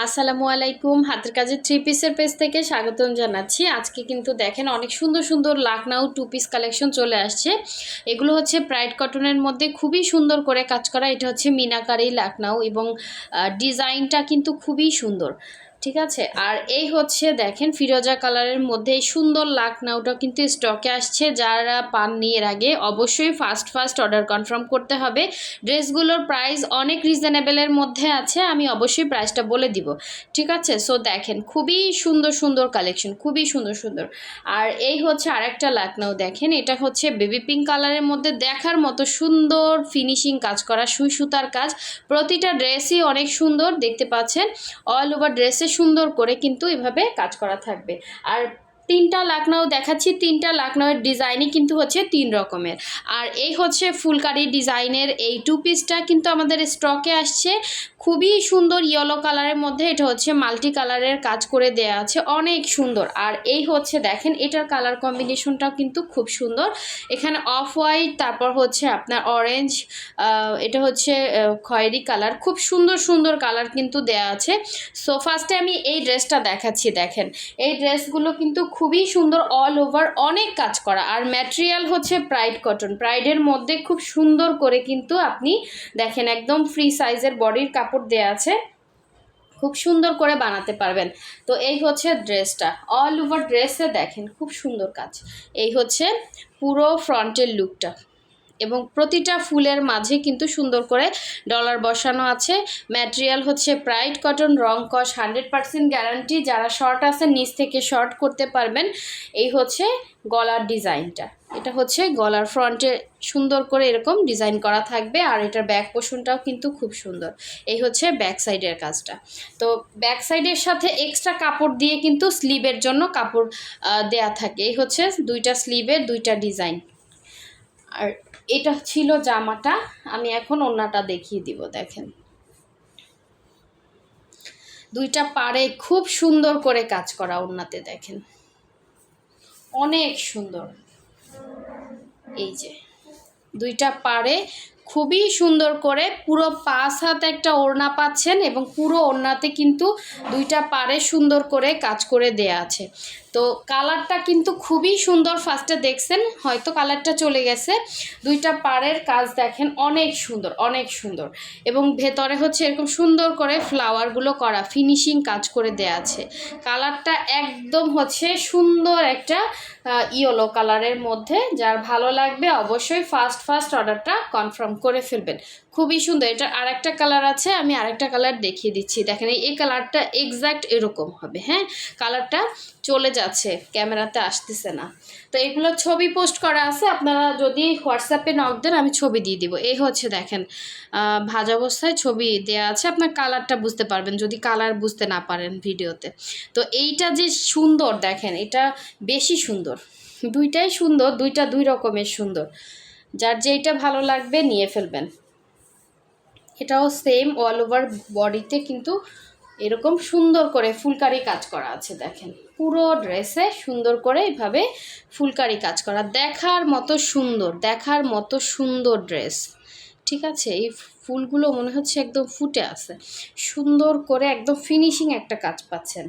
আসসালামু আলাইকুম। হাতের কাজের থ্রি পিসের পেজ থেকে স্বাগতম জানাচ্ছি। আজকে কিন্তু দেখেন অনেক সুন্দর সুন্দর লাখনাউ টু পিস কালেকশন চলে আসছে। এগুলো হচ্ছে প্রাইড কটনের মধ্যে খুবই সুন্দর করে কাজ করা। এটা হচ্ছে মিনাকারি লাখনাউ এবং ডিজাইনটা কিন্তু খুবই সুন্দর, ঠিক আছে। আর এই হচ্ছে দেখেন ফিরোজা কালারের মধ্যে এই সুন্দর লাখনাউটা কিন্তু স্টকে আসছে। যারা পাননি এর আগে অবশ্যই ফার্স্ট অর্ডার কনফার্ম করতে হবে। ড্রেসগুলোর প্রাইস অনেক রিজনেবলের মধ্যে আছে, আমি অবশ্যই প্রাইসটা বলে দিব, ঠিক আছে। সো দেখেন খুবই সুন্দর সুন্দর কালেকশন, খুবই সুন্দর সুন্দর। আর এই হচ্ছে আরেকটা লাখনাউ, দেখেন এটা হচ্ছে বেবি পিঙ্ক কালারের মধ্যে দেখার মতো সুন্দর ফিনিশিং কাজ করা, সুই সুতার কাজ। প্রতিটা ড্রেসই অনেক সুন্দর দেখতে পাচ্ছেন, অল ওভার ড্রেসে সুন্দর করে কিন্তু এভাবে কাজ করা থাকবে। আর তিনটা লাখনাউ দেখাচ্ছি, তিনটা লাখনাউয়ের ডিজাইনই কিন্তু হচ্ছে তিন রকমের। আর এই হচ্ছে ফুলকারি ডিজাইনের এই টু পিসটা কিন্তু আমাদের স্টকে আসছে, খুবই সুন্দর ইয়েলো কালারের মধ্যে। এটা হচ্ছে মাল্টি কালারের কাজ করে দেয়া আছে, অনেক সুন্দর। আর এই হচ্ছে দেখেন এটার কালার কম্বিনেশনটাও কিন্তু খুব সুন্দর। এখানে অফ হোয়াইট, তারপর হচ্ছে আপনার অরেঞ্জ, এটা হচ্ছে খয়েরি কালার, খুব সুন্দর সুন্দর কালার কিন্তু দেয়া আছে। সো ফার্স্টে আমি এই ড্রেসটা দেখাচ্ছি। দেখেন এই ড্রেসগুলো কিন্তু খুবই সুন্দর, অল ওভার অনেক কাজ করা। আর ম্যাটেরিয়াল হচ্ছে প্রাইড কটন, প্রাইডের মধ্যে খুব সুন্দর করে কিন্তু আপনি দেখেন একদম ফ্রি সাইজের বডির কাপড় দেয়া আছে, খুব সুন্দর করে বানাতে পারবেন। তো এই হচ্ছে ড্রেসটা, অল ওভার ড্রেসে দেখেন খুব সুন্দর কাজ। এই হচ্ছে পুরো ফ্রন্টের লুকটা, এবং প্রতিটা ফুলের মাঝে কিন্তু সুন্দর করে ডলার বসানো আছে। ম্যাটেরিয়াল হচ্ছে প্রাইড কটন, রং কস 100% গ্যারান্টি। যারা শর্ট আছে নিচ থেকে শর্ট করতে পারবেন। এই হচ্ছে গলার ডিজাইনটা, এটা হচ্ছে গলার ফ্রন্টে সুন্দর করে এরকম ডিজাইন করা থাকবে। আর এটার ব্যাক পোর্শনটাও কিন্তু খুব সুন্দর। এই হচ্ছে ব্যাক সাইডের কাজটা। তো ব্যাক সাইডের সাথে এক্সট্রা কাপড় দিয়ে কিন্তু স্লিভের জন্য কাপড় দেয়া থাকে। এই হচ্ছে দুইটা স্লিভের দুইটা ডিজাইন। আর এটা ছিল জামাটা, আমি এখন ওড়নাটা দেখিয়ে দিব। দেখেন দুইটা পাড়ে খুব সুন্দর করে কাজ করা ওড়নাতে, দেখেন অনেক সুন্দর। এই যে দুইটা পাড়ে খুবই সুন্দর করে পুরো 5 হাত একটা ওড়না পাচ্ছেন, এবং পুরো ওড়নাতে কিন্তু দুইটা পাড়ে সুন্দর করে কাজ করে দেয়া আছে। তো কালারটা কিন্তু খুবই সুন্দর, ফার্স্টে দেখছেন হয়তো কালারটা চলে গেছে। দুইটা পাড়ের কাজ দেখেন অনেক সুন্দর, অনেক সুন্দর। এবং ভেতরে হচ্ছে এরকম সুন্দর করে ফ্লাওয়ারগুলো করা ফিনিশিং কাজ করে দেয়া আছে। কালারটা একদম হচ্ছে সুন্দর একটা ইয়েলো কালারের মধ্যে। যার ভালো লাগবে অবশ্যই ফার্স্ট অর্ডারটা কনফার্ম করে ফেলবেন। খুবই সুন্দর। এটা আরেকটা কালার আছে, আমি আরেকটা কালার দেখিয়ে দিচ্ছি। দেখেন এই কালারটা এক্স্যাক্ট এরকম হবে। হ্যাঁ, কালারটা চলে যাচ্ছে, ক্যামেরাতে আসতেছে না। তো এগুলো ছবি পোস্ট করা আছে, আপনারা যদি হোয়াটসঅ্যাপে নক দেন আমি ছবি দিয়ে দিব। এই হচ্ছে দেখেন ভাজা অবস্থায় ছবি দেয়া আছে, আপনার কালারটা বুঝতে পারবেন যদি কালার বুঝতে না পারেন ভিডিওতে। তো এইটা যে সুন্দর দেখেন, এটা বেশি সুন্দর। দুইটাই সুন্দর, দুইটা দুই রকমের সুন্দর। যার যেইটা ভালো লাগবে নিয়ে ফেলবেন। এটাও সেম অল ওভার বডিতে কিন্তু এরকম সুন্দর করে ফুলকারি কাজ করা আছে। দেখেন পুরো ড্রেসে সুন্দর করে এইভাবে ফুলকারি কাজ করা, দেখার মতো সুন্দর, দেখার মতো সুন্দর ড্রেস, ঠিক আছে। এই ফুলগুলো মনে হচ্ছে একদম ফুটে আছে, সুন্দর করে একদম ফিনিশিং একটা কাজ পাচ্ছেন।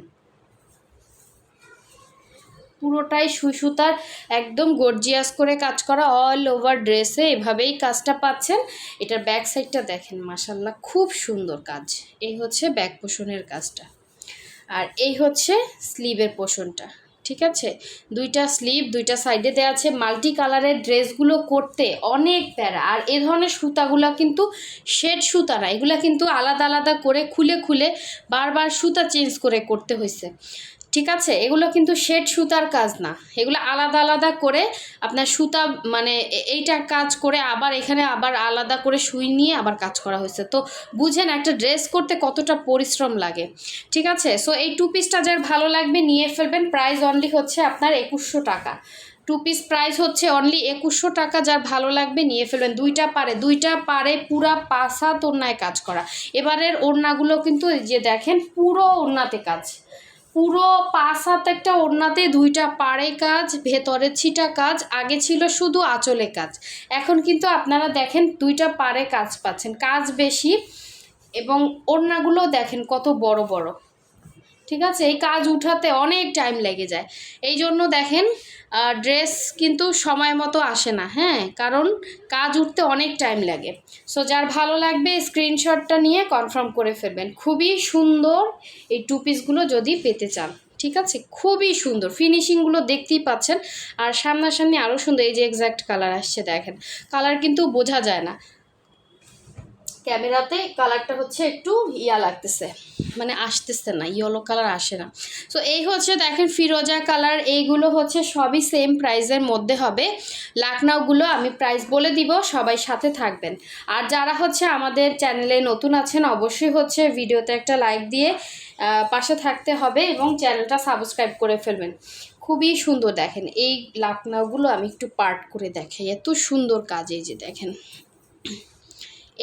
পুরোটাই সুই সুতার একদম গর্জিয়াস করে কাজ করা, অল ওভার ড্রেসে এভাবেই কাজটা পাচ্ছেন। এটার ব্যাক সাইডটা দেখেন মাশাল্লাহ খুব সুন্দর কাজ। এই হচ্ছে ব্যাক পোর্শনের কাজটা, আর এই হচ্ছে স্লিভের পোর্শনটা, ঠিক আছে। দুইটা স্লিভ দুইটা সাইডে দেওয়া আছে। মাল্টি কালারের ড্রেসগুলো করতে অনেক প্যারা। আর এ ধরনের সুতাগুলো কিন্তু শেড সুতা না, এগুলো কিন্তু আলাদা আলাদা করে খুলে খুলে বারবার সুতা চেঞ্জ করে করতে হয়েছে, ঠিক আছে। এগুলো কিন্তু শেড সুতার কাজ না, এগুলো আলাদা আলাদা করে আপনার সুতা মানে এইটা কাজ করে আবার এখানে আবার আলাদা করে সুই নিয়ে আবার কাজ করা হয়েছে। তো বুঝেন একটা ড্রেস করতে কতটা পরিশ্রম লাগে, ঠিক আছে। সো এই টু পিসটা যার ভালো লাগবে নিয়ে ফেলবেন। প্রাইস অনলি হচ্ছে আপনার 2100 টাকা। টু পিস প্রাইস হচ্ছে অনলি 2100 টাকা। যার ভালো লাগবে নিয়ে ফেলবেন। দুইটা পারে পুরা 5 হাত ওড়নায় কাজ করা। এবারের ওড়নাগুলো কিন্তু যে দেখেন পুরো ওড়নাতে কাজ, পুরো 5 হাত একটা ওড়নাতে দুইটা পাড়ে কাজ, ভেতরে ছিটা কাজ। আগে ছিল শুধু আঁচলে কাজ, এখন কিন্তু আপনারা দেখেন দুইটা পাড়ে কাজ পাচ্ছেন। কাজ বেশি, এবং ওড়নাগুলো দেখেন কত বড় বড়। ঠিক আছে, এই কাজ উঠাতে অনেক টাইম লেগে যায়, এই জন্য দেখেন ড্রেস কিন্তু সময় মতো আসে না, হ্যাঁ, কারণ কাজ উঠতে অনেক টাইম লাগে। সো যার ভালো লাগবে স্ক্রিনশটটা নিয়ে কনফার্ম করে ফেলবেন। খুবই সুন্দর এই টু পিসগুলো যদি পেতে চান, ঠিক আছে, খুবই সুন্দর ফিনিশিংগুলো দেখতেই পাচ্ছেন। আর সামনাসামনি আরও সুন্দর, এই যে এক্স্যাক্ট কালার আসছে দেখেন, কালার কিন্তু বোঝা যায় না, ক্যামেরাতে কালারটা হচ্ছে একটু ইয়া লাগতেছে, মানে আসতেছে না, ইয়েলো কালার আসে না। সো এই হচ্ছে দেখেন ফিরোজা কালার, এইগুলো হচ্ছে সবই সেম প্রাইসের মধ্যে হবে। লাকনাউগুলো আমি প্রাইস বলে দিব, সবাই সাথে থাকবেন। আর যারা হচ্ছে আমাদের চ্যানেলে নতুন আছেন অবশ্যই হচ্ছে ভিডিওতে একটা লাইক দিয়ে পাশে থাকতে হবে এবং চ্যানেলটা সাবস্ক্রাইব করে ফেলবেন। খুবই সুন্দর দেখেন এই লাকনাউগুলো, আমি একটু পার্ট করে দেখাই, এত সুন্দর কাজ। এই যে দেখেন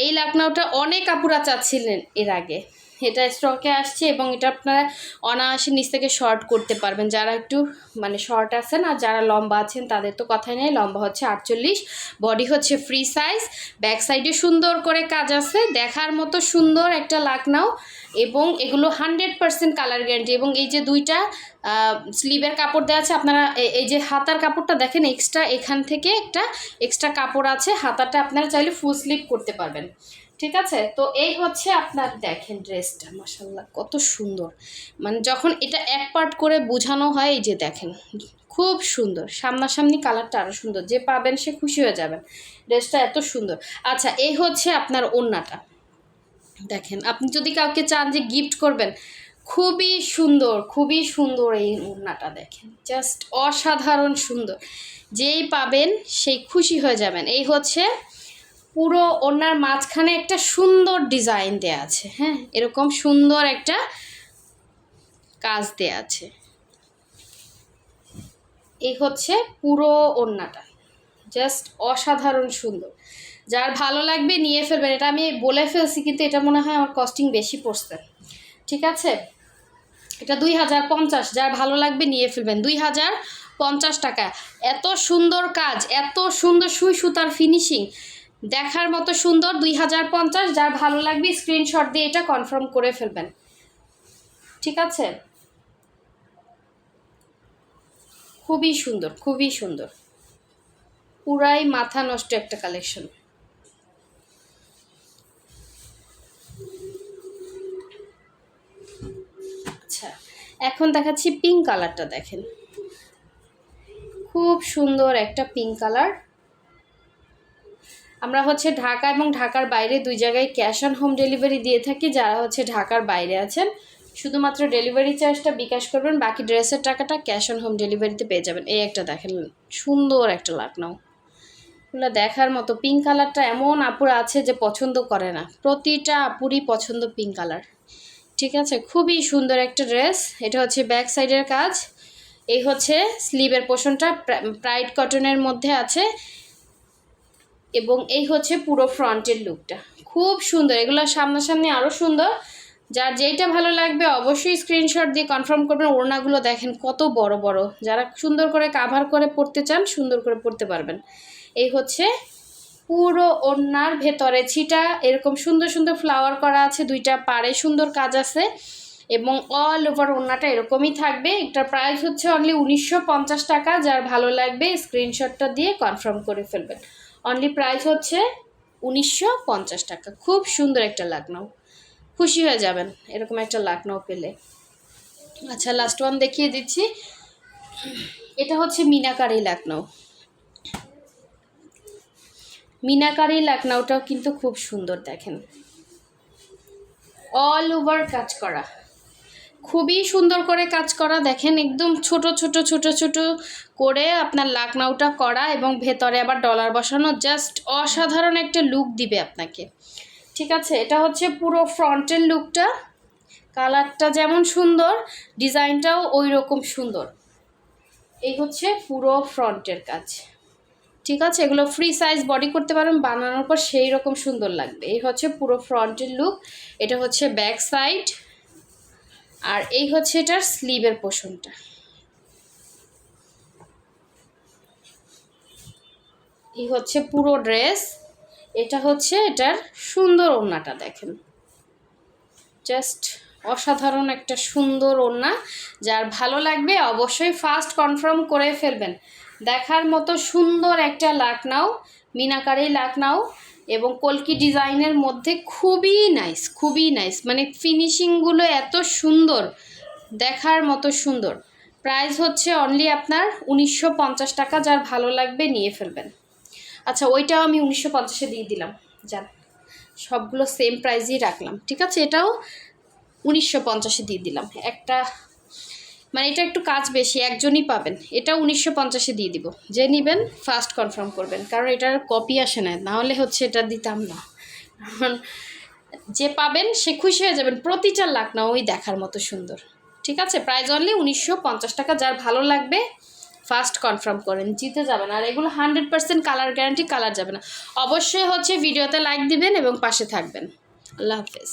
এই লাকনাউটা অনেক আপুরা চাচ্ছিলেন এর আগে, এটা স্টকে আসছে এবং এটা আপনারা অনায়াসে নিচ থেকে শর্ট করতে পারবেন, যারা একটু মানে শর্ট আছেন। আর যারা লম্বা আছেন তাদের তো কথাই নেই, লম্বা হচ্ছে 48, বডি হচ্ছে ফ্রি সাইজ, ব্যাক সাইডে সুন্দর করে কাজ আছে, দেখার মতো সুন্দর একটা লাকনাউ। এবং এগুলো 100% কালার গ্যারান্টি। এবং এই যে দুইটা স্লিভের কাপড় দেওয়া আছে, আপনারা এই যে হাতার কাপড়টা দেখেন এক্সট্রা, এখান থেকে একটা এক্সট্রা কাপড় আছে, হাতাটা আপনারা চাইলে ফুল স্লিভ করতে পারবেন, ঠিক আছে। তো এই হচ্ছে আপনার দেখেন ড্রেসটা, মাশাআল্লাহ কত সুন্দর, মানে যখন এটা এক পার্ট করে বোঝানো হয়, এই যে দেখেন খুব সুন্দর, সামনাসামনি কালারটা আরও সুন্দর, যে পাবেন সে খুশি হয়ে যাবেন, ড্রেসটা এত সুন্দর। আচ্ছা এই হচ্ছে আপনার ওড়নাটা দেখেন, আপনি যদি কাউকে চান যে গিফট করবেন, খুবই সুন্দর, খুবই সুন্দর এই ওড়নাটা দেখেন, জাস্ট অসাধারণ সুন্দর, যেই পাবেন সেই খুশি হয়ে যাবেন। এই হচ্ছে পুরো ওড়নার মাঝখানে একটা সুন্দর ডিজাইন দেয়া আছে, হ্যাঁ, এরকম সুন্দর একটা কাজ দেয়া আছে। এই হচ্ছে পুরো ওড়নাটা, জাস্ট অসাধারণ সুন্দর, যার ভালো লাগবে নিয়ে ফেলবেন। এটা আমি বলে ফেলছি কিন্তু এটা মনে হয় আমার কস্টিং বেশি পড়ছে, ঠিক আছে, এটা 2050, যার ভালো লাগবে নিয়ে ফেলবেন 2050 টাকা। এত সুন্দর কাজ, এত সুন্দর সুই সুতার ফিনিশিং, দেখার মতো সুন্দর, 2050, যার ভালো লাগবে স্ক্রিনশট দিয়ে এটা কনফার্ম করে ফেলবেন, ঠিক আছে। খুবই সুন্দর, খুবই সুন্দর, পুরাই মাথা নষ্ট একটা কালেকশন। আচ্ছা এখন দেখাচ্ছি পিঙ্ক কালারটা, দেখেন খুব সুন্দর একটা পিঙ্ক কালার। আমরা হচ্ছে ঢাকা এবং ঢাকার বাইরে দুই জায়গায় ক্যাশ অন হোম ডেলিভারি দিয়ে থাকি। যারা হচ্ছে ঢাকার বাইরে আছেন শুধুমাত্র ডেলিভারি চার্জটা বিকাশ করবেন, বাকি ড্রেসের টাকাটা ক্যাশ অন হোম ডেলিভারিতে পেয়ে যাবেন। এই একটা দেখেন সুন্দর একটা লাকনাউ, এগুলো দেখার মতো। পিঙ্ক কালারটা এমন আপুরা আছে যে পছন্দ করে না, প্রতিটা আপুরই পছন্দ পিঙ্ক কালার, ঠিক আছে। খুবই সুন্দর একটা ড্রেস। এটা হচ্ছে ব্যাক সাইডের কাজ, এই হচ্ছে স্লিভের পোর্শনটা প্রাইড কটনের মধ্যে আছে, এবং এই হচ্ছে পুরো ফ্রন্টের লুকটা, খুব সুন্দর। এগুলো সামনাসামনি আরও সুন্দর, যার যেইটা ভালো লাগবে অবশ্যই স্ক্রিনশট দিয়ে কনফার্ম করবেন। ওড়নাগুলো দেখেন কত বড় বড়, যারা সুন্দর করে কাভার করে পরতে চান সুন্দর করে পরতে পারবেন। এই হচ্ছে পুরো ওড়নার ভেতরে ছিটা এরকম সুন্দর সুন্দর ফ্লাওয়ার করা আছে, দুইটা পাড়ে সুন্দর কাজ আছে, এবং অল ওভার ওড়নাটা এরকমই থাকবে। এটার প্রাইস হচ্ছে অনলি 1950 টাকা, যার ভালো লাগবে স্ক্রিনশটটা দিয়ে কনফার্ম করে ফেলবেন। অনলি প্রাইস হচ্ছে 1950 টাকা। খুব সুন্দর একটা লাকনাউ, খুশি হয়ে যাবেন এরকম একটা লাকনাউ পেলে। আচ্ছা লাস্ট ওয়ান দেখিয়ে দিচ্ছি, এটা হচ্ছে মিনাকারি লাকনাউ। মিনাকারি লাকনাউটাও কিন্তু খুব সুন্দর, দেখেন অল ওভার কাজ করা, খুবই সুন্দর করে কাজ করা, দেখেন একদম ছোট ছোট ছোট ছোট করে আপনার লাকনাউটা করা, এবং ভেতরে আবার ডলার বসানো, জাস্ট অসাধারণ একটা লুক দিবে আপনাকে, ঠিক আছে। এটা হচ্ছে পুরো ফ্রন্টের লুকটা, কালারটা যেমন সুন্দর ডিজাইনটাও ওই রকম সুন্দর। এই হচ্ছে পুরো ফ্রন্টের কাজ, ঠিক আছে। এগুলো ফ্রি সাইজ বডি করতে পারেন, বানানোর পর সেই রকম সুন্দর লাগবে। এই হচ্ছে পুরো ফ্রন্টের লুক, এটা হচ্ছে ব্যাক সাইড, আর এই হচ্ছে এটার স্লিভের পোর্শনটা। এই হচ্ছে পুরো ড্রেস, এটা হচ্ছে এটার সুন্দর ওড়নাটা দেখেন, জাস্ট অসাধারণ একটা সুন্দর ওড়না। যার ভালো লাগবে অবশ্যই ফার্স্ট কনফার্ম করে ফেলবেন। দেখার মতো সুন্দর একটা লাকনাও, মিনাকারি লাকনাও এবং কলকি ডিজাইনের মধ্যে খুবই নাইস, খুবই নাইস, মানে ফিনিশিংগুলো এত সুন্দর, দেখার মতো সুন্দর। প্রাইস হচ্ছে অনলি আপনার 1950 টাকা। যার ভালো লাগবে নিয়ে ফেলবেন। আচ্ছা, ওইটাও আমি 1950-এ দিয়ে দিলাম। যান, সবগুলো সেম প্রাইসই রাখলাম, ঠিক আছে। এটাও 1950-এ দিয়ে দিলাম। একটা মানে এটা একটু কাজ বেশি, একজনই পাবেন। এটা 1950-এ দিয়ে দিব। যে নেবেন ফার্স্ট কনফার্ম করবেন, কারণ এটার কপি আসে না, নাহলে হচ্ছে এটা দিতাম না। কারণ যে পাবেন সে খুশি হয়ে যাবেন। প্রতিটা লাকনাও ওই দেখার মতো সুন্দর, ঠিক আছে। প্রাইস অনলি 1950 টাকা। যার ভালো লাগবে ফার্স্ট কনফার্ম করেন, জিতে যাবেন। আর এগুলো 100% কালার গ্যারান্টি, কালার যাবে না। অবশ্যই হচ্ছে ভিডিওতে লাইক দিবেন এবং পাশে থাকবেন। আল্লাহ হাফেজ।